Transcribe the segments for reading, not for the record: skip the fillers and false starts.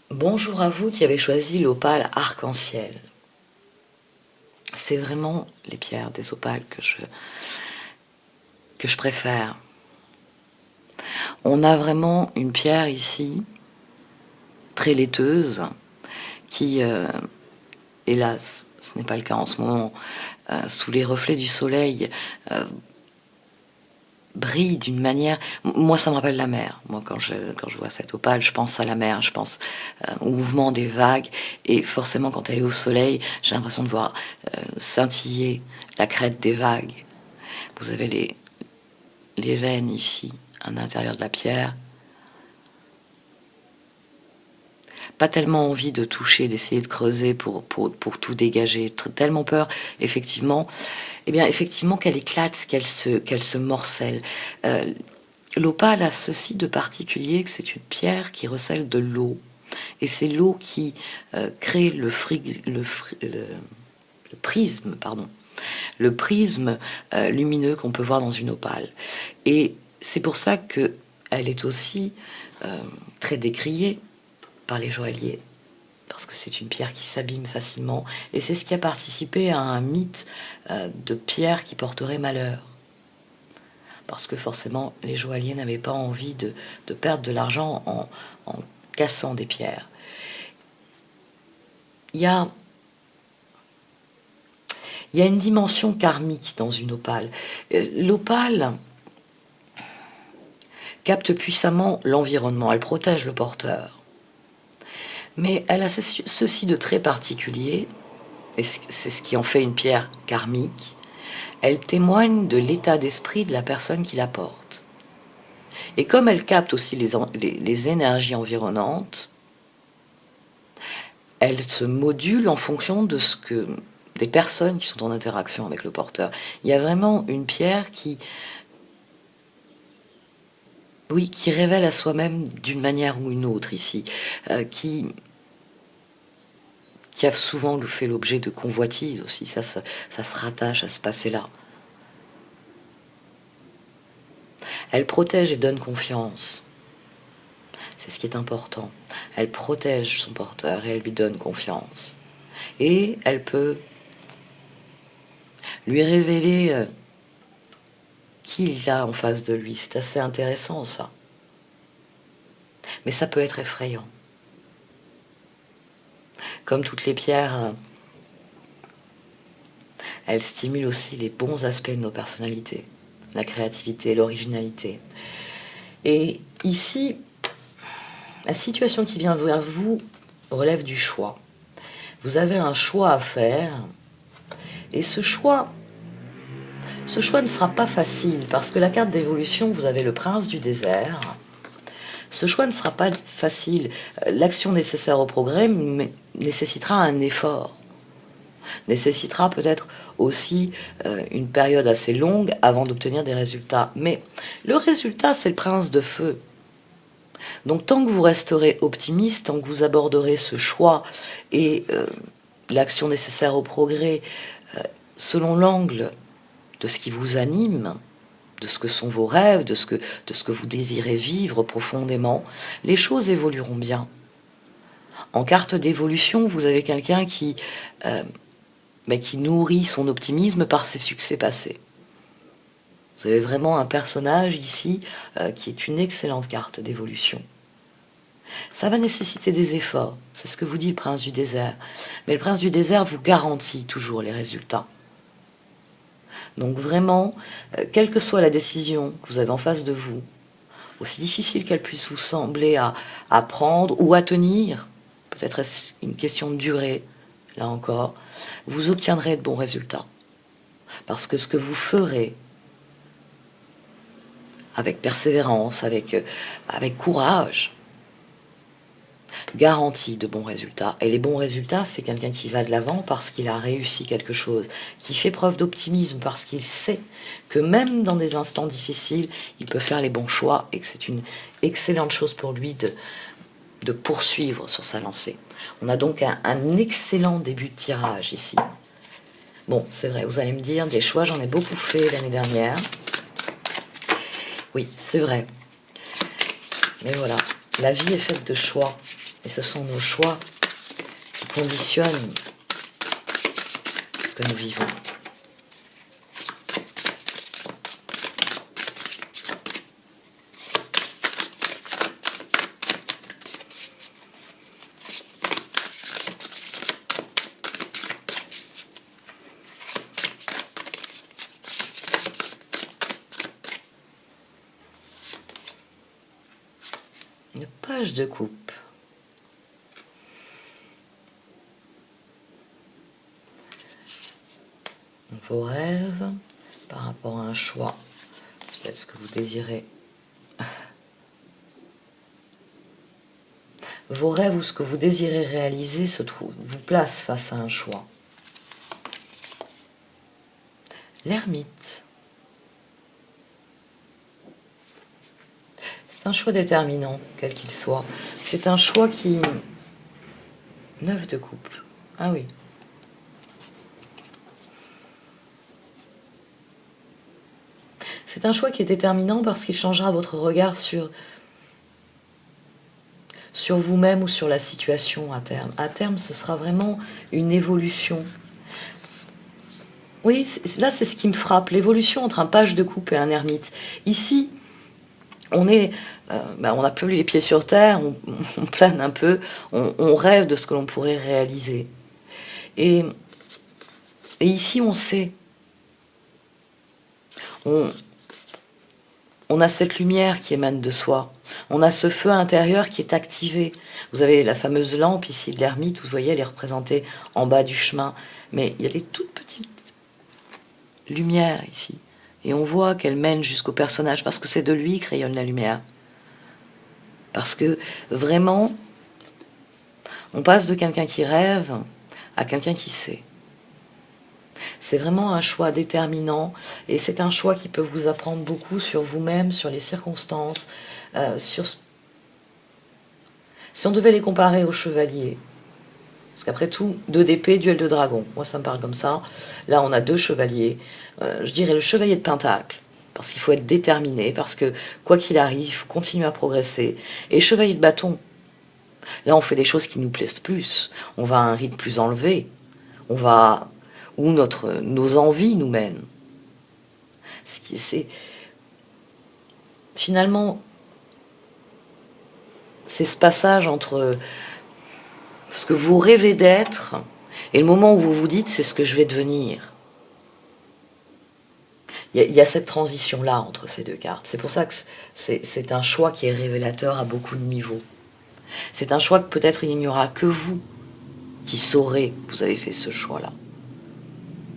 Bonjour à vous qui avez choisi l'opale arc-en-ciel. C'est vraiment les pierres des opales que je préfère. On a vraiment une pierre ici, très laiteuse, qui, hélas, ce n'est pas le cas en ce moment, sous les reflets du soleil, brille d'une manière... Moi, ça me rappelle la mer. Moi, quand je vois cette opale, je pense à la mer, je pense au mouvement des vagues. Et forcément, quand elle est au soleil, j'ai l'impression de voir scintiller la crête des vagues. Vous avez les veines ici, à l'intérieur de la pierre. Pas tellement envie de toucher, d'essayer de creuser pour tout dégager. Tellement peur, effectivement, effectivement qu'elle éclate, qu'elle se morcelle. L'opale a ceci de particulier que c'est une pierre qui recèle de l'eau. Et c'est l'eau qui crée le prisme, pardon. Le prisme lumineux qu'on peut voir dans une opale. Et c'est pour ça qu'elle est aussi très décriée par les joailliers, parce que c'est une pierre qui s'abîme facilement, et c'est ce qui a participé à un mythe de pierre qui porterait malheur. Parce que forcément, les joailliers n'avaient pas envie de perdre de l'argent en cassant des pierres. Il y a une dimension karmique dans une opale. L'opale capte puissamment l'environnement, elle protège le porteur. Mais elle a ceci de très particulier, et c'est ce qui en fait une pierre karmique, elle témoigne de l'état d'esprit de la personne qui la porte. Et comme elle capte aussi les énergies environnantes, elle se module en fonction de des personnes qui sont en interaction avec le porteur. Il y a vraiment une pierre qui révèle à soi-même d'une manière ou une autre ici, qui a souvent fait l'objet de convoitises aussi, ça se rattache à ce passé-là. Elle protège et donne confiance. C'est ce qui est important. Elle protège son porteur et elle lui donne confiance. Et elle peut lui révéler qui il a en face de lui. C'est assez intéressant, ça. Mais ça peut être effrayant. Comme toutes les pierres, elles stimulent aussi les bons aspects de nos personnalités. La créativité, l'originalité. Et ici, la situation qui vient vers vous relève du choix. Vous avez un choix à faire, et ce choix ne sera pas facile, parce que la carte d'évolution, vous avez le prince du désert. Ce choix ne sera pas facile. L'action nécessaire au progrès nécessitera un effort. Nécessitera peut-être aussi une période assez longue avant d'obtenir des résultats. Mais le résultat, c'est le prince de feu. Donc tant que vous resterez optimiste, tant que vous aborderez ce choix et l'action nécessaire au progrès selon l'angle de ce qui vous anime, de ce que sont vos rêves, de ce que vous désirez vivre profondément, les choses évolueront bien. En carte d'évolution, vous avez quelqu'un qui nourrit son optimisme par ses succès passés. Vous avez vraiment un personnage ici qui est une excellente carte d'évolution. Ça va nécessiter des efforts, c'est ce que vous dit le prince du désert. Mais le prince du désert vous garantit toujours les résultats. Donc vraiment, quelle que soit la décision que vous avez en face de vous, aussi difficile qu'elle puisse vous sembler à prendre ou à tenir, peut-être est-ce une question de durée, là encore, vous obtiendrez de bons résultats. Parce que ce que vous ferez avec persévérance, avec courage, garantit de bons résultats. Et les bons résultats, c'est quelqu'un qui va de l'avant parce qu'il a réussi quelque chose, qui fait preuve d'optimisme parce qu'il sait que même dans des instants difficiles, il peut faire les bons choix et que c'est une excellente chose pour lui de poursuivre sur sa lancée. On a donc un excellent début de tirage ici. Bon, c'est vrai, vous allez me dire, des choix, j'en ai beaucoup fait l'année dernière. Oui, c'est vrai. Mais voilà, la vie est faite de choix. Et ce sont nos choix qui conditionnent ce que nous vivons. Une page de coupe. Vos rêves par rapport à un choix. C'est peut-être ce que vous désirez. Vos rêves ou ce que vous désirez réaliser vous place face à un choix. L'ermite. C'est un choix déterminant, quel qu'il soit. C'est un choix qui... 9 de coupe. Ah oui. C'est un choix qui est déterminant parce qu'il changera votre regard sur vous-même ou sur la situation à terme. À terme, ce sera vraiment une évolution. Oui, là, c'est ce qui me frappe, l'évolution entre un page de coupe et un ermite. Ici, on a peu les pieds sur terre, on plane un peu, on rêve de ce que l'on pourrait réaliser. Et ici, on sait. On a cette lumière qui émane de soi. On a ce feu intérieur qui est activé. Vous avez la fameuse lampe ici de l'ermite, vous voyez, elle est représentée en bas du chemin. Mais il y a des toutes petites lumières ici. Et on voit qu'elle mène jusqu'au personnage, parce que c'est de lui que rayonne la lumière. Parce que vraiment, on passe de quelqu'un qui rêve à quelqu'un qui sait. C'est vraiment un choix déterminant, et c'est un choix qui peut vous apprendre beaucoup sur vous-même, sur les circonstances, Si on devait les comparer aux chevaliers, parce qu'après tout, 2 d'épée, duel de dragon, moi ça me parle comme ça. Là on a 2 chevaliers, je dirais le chevalier de pentacle, parce qu'il faut être déterminé, parce que quoi qu'il arrive, il faut continuer à progresser. Et chevalier de bâton, là on fait des choses qui nous plaisent plus, on va à un rythme plus enlevé, on va où nos envies nous mènent. Finalement, c'est ce passage entre ce que vous rêvez d'être et le moment où vous vous dites c'est ce que je vais devenir. Il y a cette transition-là entre ces 2 cartes. C'est pour ça que c'est un choix qui est révélateur à beaucoup de niveaux. C'est un choix que peut-être il n'y aura que vous qui saurez que vous avez fait ce choix-là,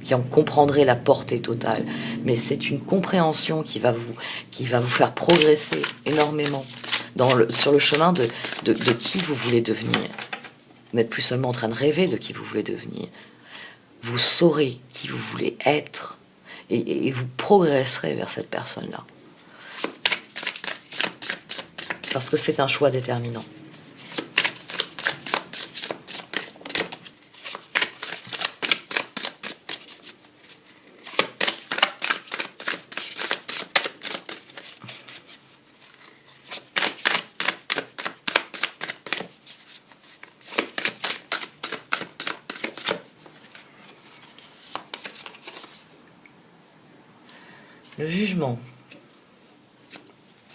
qui en comprendrez la portée totale. Mais c'est une compréhension qui va vous faire progresser énormément sur le chemin de qui vous voulez devenir. Vous n'êtes plus seulement en train de rêver de qui vous voulez devenir. Vous saurez qui vous voulez être et vous progresserez vers cette personne-là. Parce que c'est un choix déterminant. Le jugement.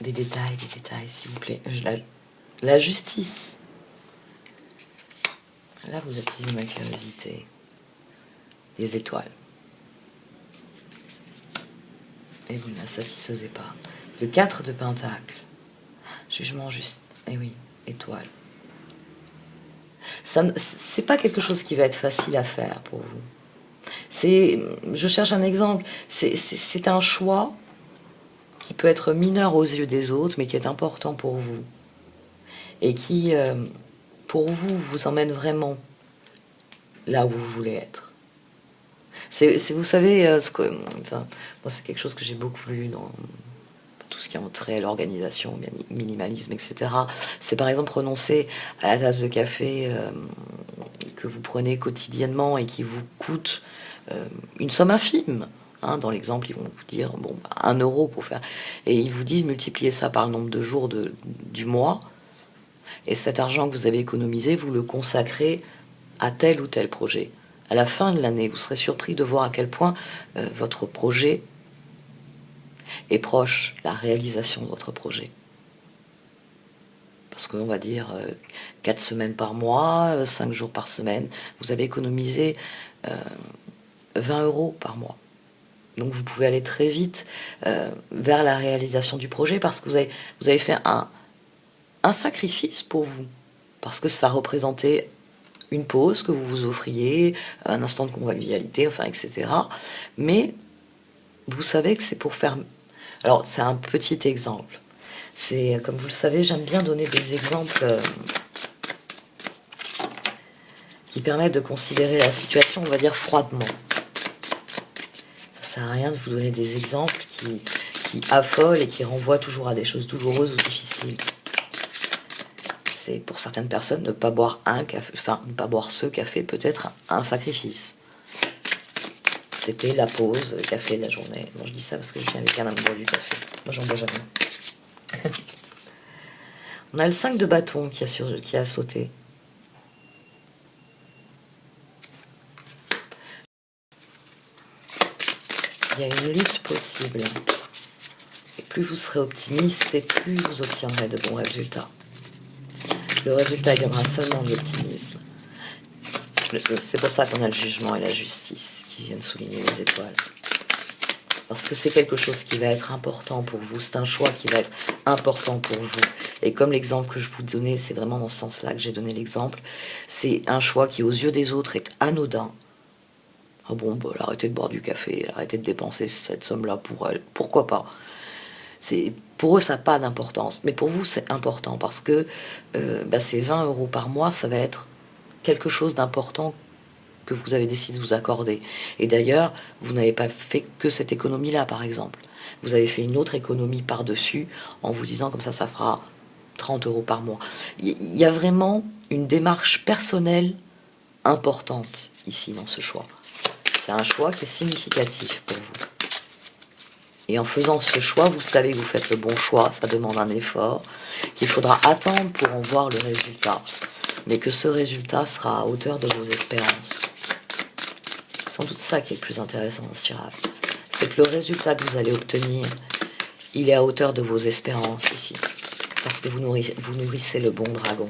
Des détails, s'il vous plaît. La justice. Là, vous attisez ma curiosité. Les étoiles. Et vous ne la satisfaisez pas. Le 4 de pentacle. Jugement juste. Eh oui, étoile. C'est pas quelque chose qui va être facile à faire pour vous. Je cherche un exemple, c'est un choix qui peut être mineur aux yeux des autres, mais qui est important pour vous. Et qui, pour vous, vous emmène vraiment là où vous voulez être. Vous savez, moi c'est quelque chose que j'ai beaucoup lu dans tout ce qui a trait à l'organisation, minimalisme, etc. C'est par exemple renoncer à la tasse de café que vous prenez quotidiennement et qui vous coûte une somme infime. Dans l'exemple, ils vont vous dire 1 euro pour faire. Et ils vous disent multiplier ça par le nombre de jours du mois. Et cet argent que vous avez économisé, vous le consacrez à tel ou tel projet. À la fin de l'année, vous serez surpris de voir à quel point votre projet est proche, la réalisation de votre projet. Parce qu'on va dire 4 semaines par mois, 5 jours par semaine, vous avez économisé 20 € par mois. Donc vous pouvez aller très vite vers la réalisation du projet parce que vous avez fait un sacrifice pour vous. Parce que ça représentait une pause que vous vous offriez, un instant de convivialité, enfin, etc. Mais vous savez que c'est pour faire... Alors, c'est un petit exemple. C'est, comme vous le savez, j'aime bien donner des exemples qui permettent de considérer la situation, on va dire, froidement. Ça sert à rien de vous donner des exemples qui affolent et qui renvoient toujours à des choses douloureuses ou difficiles. C'est pour certaines personnes ne pas boire ne pas boire ce café peut être un sacrifice. C'était la pause café de la journée. Bon, je dis ça parce que je viens avec un amoureux du café. Moi, j'en bois jamais. On a le 5 de bâton qui a sauté. Il y a une lutte possible. Et plus vous serez optimiste, et plus vous obtiendrez de bons résultats. Le résultat viendra seulement de l'optimisme. C'est pour ça qu'on a le jugement et la justice qui viennent souligner les étoiles. Parce que c'est quelque chose qui va être important pour vous. C'est un choix qui va être important pour vous. Et comme l'exemple que je vous donnais, c'est vraiment dans ce sens-là que j'ai donné l'exemple, c'est un choix qui, aux yeux des autres, est anodin. Ah bon, bah, arrêtez de boire du café, arrêtez de dépenser cette somme-là pour elle. Pourquoi pas? Pour eux, ça n'a pas d'importance. Mais pour vous, c'est important parce que ces 20 € par mois, ça va être quelque chose d'important que vous avez décidé de vous accorder. Et d'ailleurs, vous n'avez pas fait que cette économie-là, par exemple. Vous avez fait une autre économie par-dessus en vous disant comme ça fera 30 € par mois. Il y a vraiment une démarche personnelle importante ici dans ce choix. C'est un choix qui est significatif pour vous. Et en faisant ce choix, vous savez que vous faites le bon choix, ça demande un effort, qu'il faudra attendre pour en voir le résultat. Mais que ce résultat sera à hauteur de vos espérances. C'est sans doute ça qui est le plus intéressant dans ce tirage. C'est que le résultat que vous allez obtenir, il est à hauteur de vos espérances ici. Parce que vous nourrissez le bon dragon.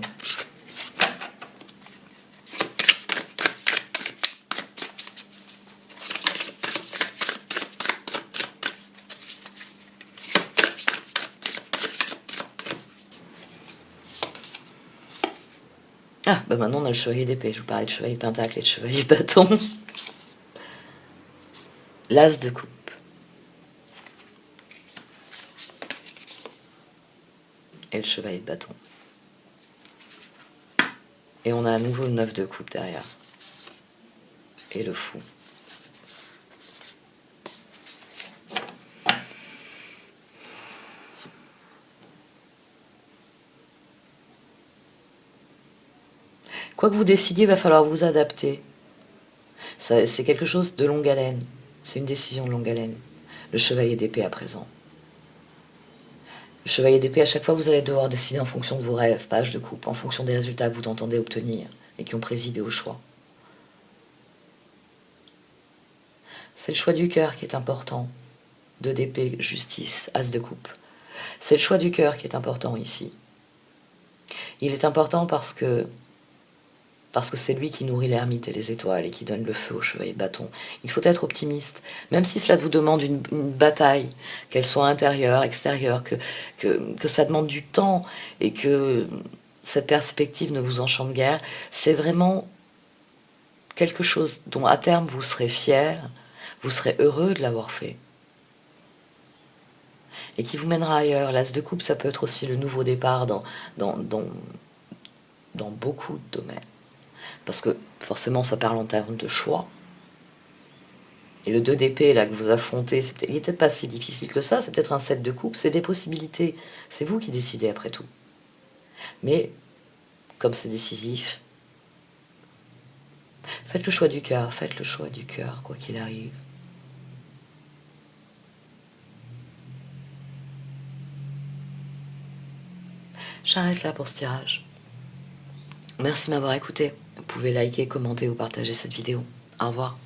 Ah, bah maintenant on a le chevalier d'épée. Je vous parlais de chevalier de pentacle et de chevalier de bâton. L'as de coupe. Et le chevalier de bâton. Et on a à nouveau le 9 de coupe derrière. Et le fou. Quoi que vous décidiez, il va falloir vous adapter. C'est quelque chose de longue haleine. C'est une décision de longue haleine. Le chevalier d'épée à présent. Le chevalier d'épée, à chaque fois, vous allez devoir décider en fonction de vos rêves, pages de coupe, en fonction des résultats que vous entendez obtenir et qui ont présidé au choix. C'est le choix du cœur qui est important. 2 d'épée, justice, as de coupe. C'est le choix du cœur qui est important ici. Il est important parce que c'est lui qui nourrit l'ermite et les étoiles et qui donne le feu au chevalier de bâton. Il faut être optimiste, même si cela vous demande une bataille, qu'elle soit intérieure, extérieure, que ça demande du temps et que cette perspective ne vous enchante guère. C'est vraiment quelque chose dont à terme vous serez fier, vous serez heureux de l'avoir fait. Et qui vous mènera ailleurs. L'as de coupe, ça peut être aussi le nouveau départ dans beaucoup de domaines. Parce que forcément ça parle en termes de choix. Et le 2 d'épée là que vous affrontez, il n'est peut-être pas si difficile que ça, c'est peut-être un 7 de coupe, c'est des possibilités. C'est vous qui décidez après tout. Mais comme c'est décisif, faites le choix du cœur, quoi qu'il arrive. J'arrête là pour ce tirage. Merci de m'avoir écouté. Vous pouvez liker, commenter ou partager cette vidéo. Au revoir.